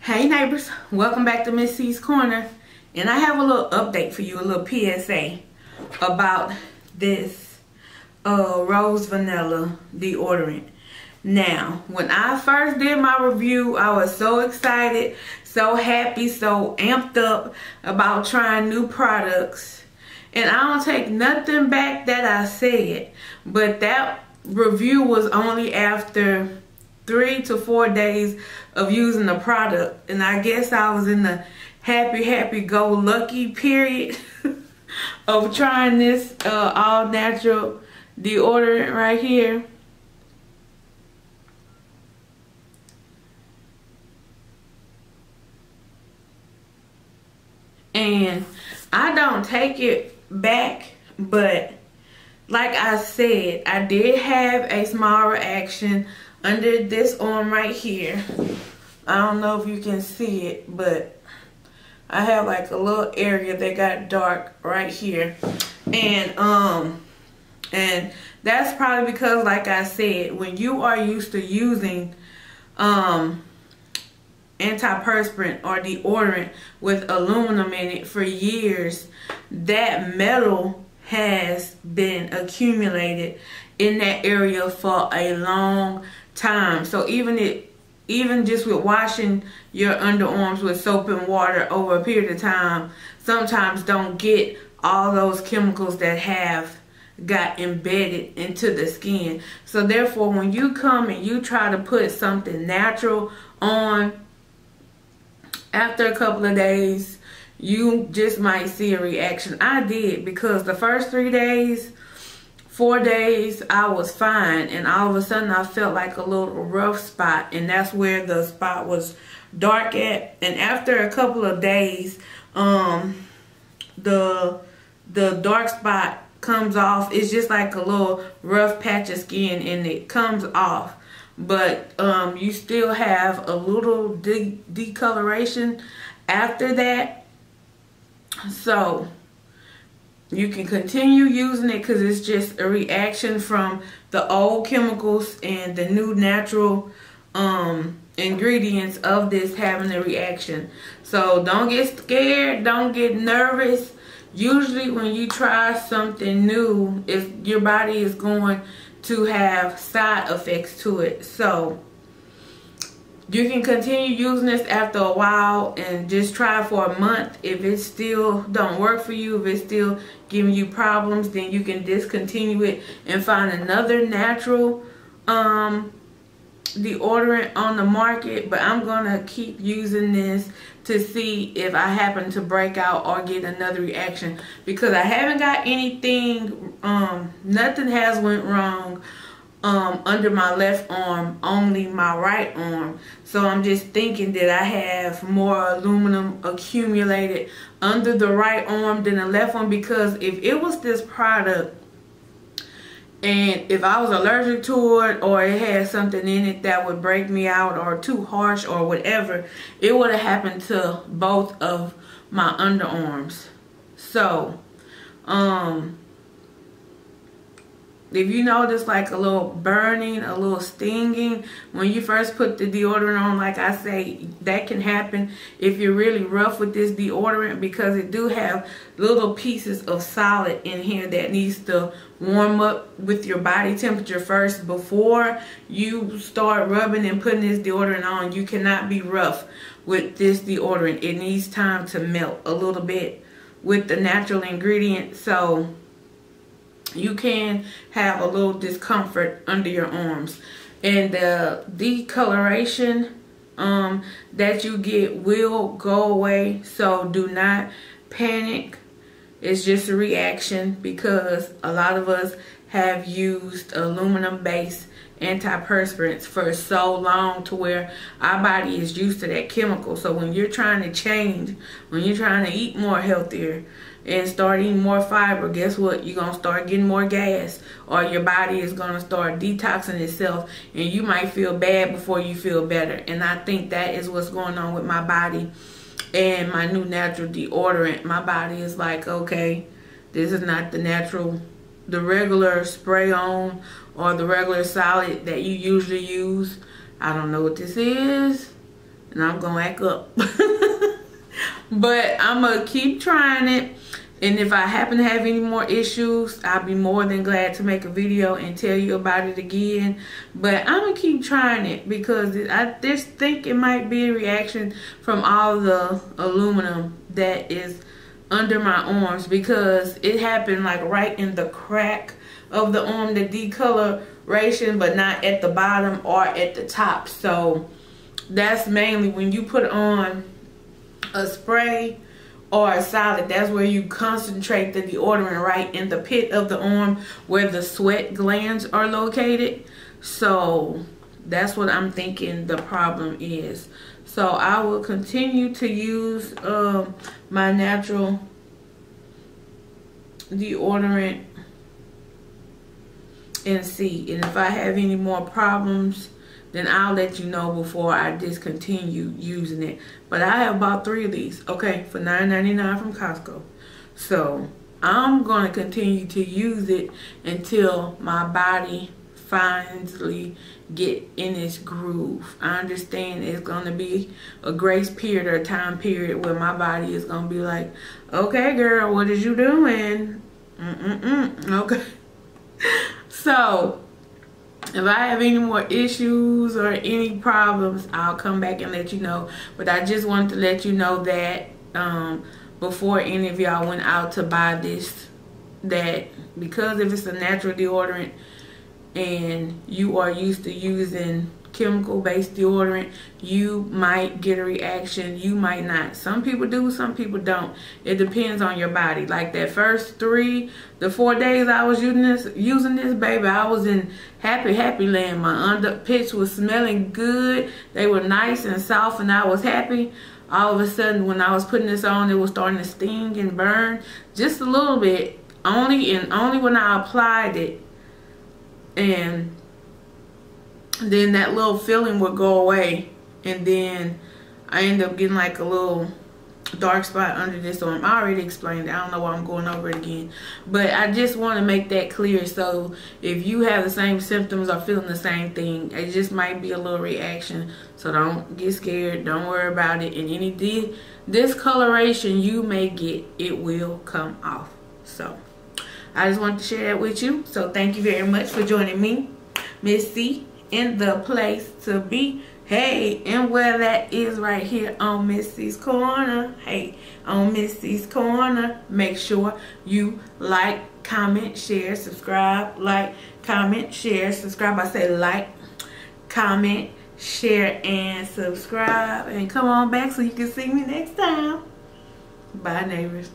Hey neighbors, welcome back to Miss C's Corner, and I have a little update for you, a little PSA about this rose vanilla deodorant. Now, when I first did my review, I was so excited, so happy, so amped up about trying new products, and I don't take nothing back that I said, but that review was only after 3 to 4 days of using the product, and I guess I was in the happy go lucky period of trying this all natural deodorant right here. And I don't take it back, but like I said, I did have a small reaction under this arm right here. I don't know if you can see it, but I have like a little area that got dark right here. And that's probably because, like I said, when you are used to using antiperspirant or deodorant with aluminum in it for years, that metal has been accumulated in that area for a long time. So even just with washing your underarms with soap and water over a period of time, sometimes don't get all those chemicals that have got embedded into the skin. So therefore, when you come and you try to put something natural on, after a couple of days, you just might see a reaction. I did, because the first 3 days, 4 days, I was fine, and all of a sudden I felt like a little rough spot, and that's where the spot was dark at. And after a couple of days, the dark spot comes off. It's just like a little rough patch of skin, and it comes off. But you still have a little decoloration after that. So you can continue using it, because it's just a reaction from the old chemicals and the new natural ingredients of this having a reaction. So don't get scared, don't get nervous. Usually when you try something new, your body is going to have side effects to it. So you can continue using this after a while and just try for a month. If it still don't work for you, if it's still giving you problems, then you can discontinue it and find another natural deodorant on the market. But I'm gonna keep using this to see if I happen to break out or get another reaction, because I haven't got anything, nothing has went wrong under my left arm, only my right arm. So I'm just thinking that I have more aluminum accumulated under the right arm than the left one, because if it was this product and if I was allergic to it, or it had something in it that would break me out, or too harsh or whatever, it would have happened to both of my underarms. So if you notice like a little burning, a little stinging when you first put the deodorant on, like I say, that can happen if you're really rough with this deodorant, because it do have little pieces of solid in here that needs to warm up with your body temperature first before you start rubbing and putting this deodorant on. You cannot be rough with this deodorant. It needs time to melt a little bit with the natural ingredient. So you can have a little discomfort under your arms, and the decoloration that you get will go away. So do not panic. It's just a reaction, because a lot of us have used aluminum based antiperspirants for so long to where our body is used to that chemical. So when you're trying to change, when you're trying to eat more healthier and start eating more fiber, guess what? You're going to start getting more gas, or your body is going to start detoxing itself, and you might feel bad before you feel better. And I think that is what's going on with my body and my new natural deodorant. My body is like, okay, this is not the regular spray on or the regular solid that you usually use. I don't know what this is. and I'm gonna act up. But I'm gonna keep trying it, and if I happen to have any more issues, I'll be more than glad to make a video and tell you about it again. But I'm gonna keep trying it because I just think it might be a reaction from all the aluminum that is under my arms, because it happened like right in the crack of the arm, the decoloration, but not at the bottom or at the top. So that's mainly when you put on a spray or a solid, that's where you concentrate the deodorant right in the pit of the arm where the sweat glands are located. So that's what I'm thinking the problem is. So I will continue to use my natural deodorant and see. And if I have any more problems, then I'll let you know before I discontinue using it. But I have bought 3 of these, okay, for $9.99 from Costco. So I'm going to continue to use it until my body finally get in its groove. I understand it's going to be a grace period or a time period where my body is going to be like, okay, girl, what is you doing? Okay. So if I have any more issues or any problems, I'll come back and let you know. But I just wanted to let you know that before any of y'all went out to buy this, that because if it's a natural deodorant and you are used to using chemical-based deodorant, you might get a reaction, you might not. Some people do, some people don't. It depends on your body. Like that first 4 days I was using this, baby, I was in happy land. My underpits was smelling good. They were nice and soft, and I was happy. All of a sudden, when I was putting this on, it was starting to sting and burn just a little bit. Only when I applied it, and then that little feeling would go away, and then I end up getting like a little dark spot under this arm. I already explained it. I don't know why I'm going over it again, but I just want to make that clear. So if you have the same symptoms or feeling the same thing, it just might be a little reaction. So don't get scared, don't worry about it. And any discoloration you may get, it will come off. So I just wanted to share that with you. So thank you very much for joining me, Miss C, in the place to be. Hey, and where that is right here on Missy's Corner. Hey, on Missy's Corner. Make sure you like, comment, share, subscribe. Like, comment, share, subscribe. I say like, comment, share, and subscribe. And come on back so you can see me next time. Bye, neighbors.